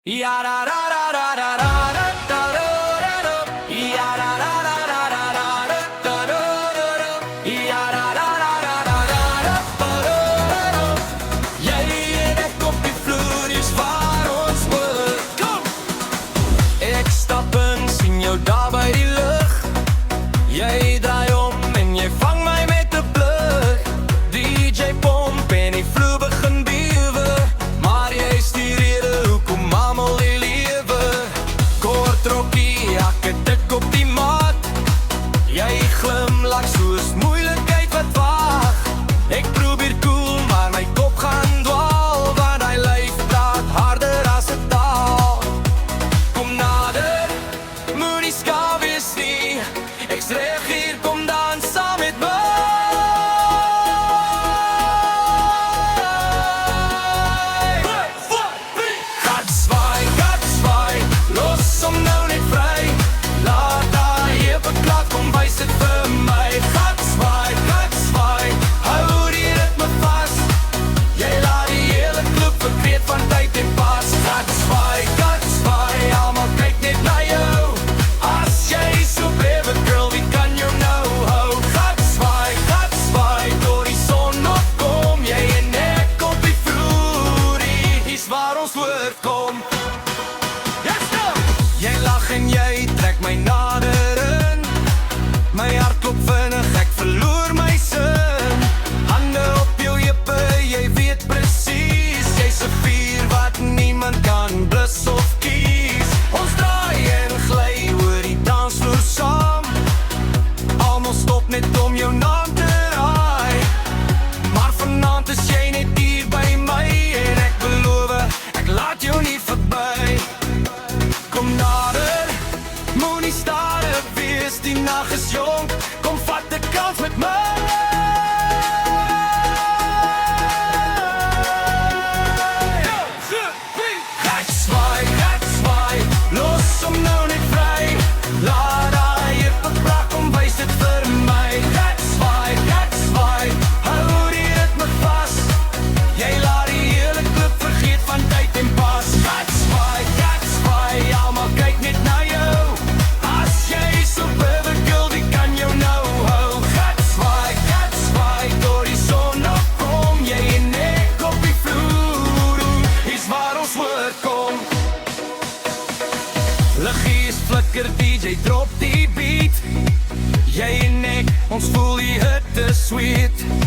Ja da da da da da da da da da da. Ja da da da da da da da da da. Ja da da da da da da da da. Jy en ek op die vloer is waar ons moet. Kom! Ek stap in, sien jou daar by die lug. Jy draai om en jy vang my met 'n plug. DJ pomp en die vloer begin bewe. Maar jy is die rede hoekom almal hier lewe. Kort rokkie, jakke dik op die mat. Jy glimlach soos moeilikheid wat wag. Ek probeer cool, maar my kop gaan dwaal. Want hy lyf praat harder as 'n taal. Kom nader, moenie skaam wees nie. Ek's reg hier, kom dans saam met my. Jy lach en jy trek my nader in. My hart klop vinnig, ek verloor my sin. Hande op jou heupe, jy weet presies. Jy's 'n vuur wat niemand kan blus of kies. Ons draai en gly oor die dansvloer saam. Almal stop net om jou naam te raai. Maar vanaand is jy net hier by my. En ek beloof, ek laat jou nie verby. Kom nader, moenie stadig wees, die nag is jong. Kom vat 'n kans met my. Ek swaai, los hom nou net vry. Laat daai heupe brak, kom wys dit vir my. Ek swaai, hou die ritme vas. Jy laat die hele klub vergeet van tyd en pas. Ek swaai, almal kyk net na jou. As jy so baby girl, wie kan jou nou hou? Ek swaai, door die son opkom. Jy en ek op die vloer, is waar ons moet kom. Liggies flikker, DJ drop die beat. Jy en ek, ons voel die hitte sweet.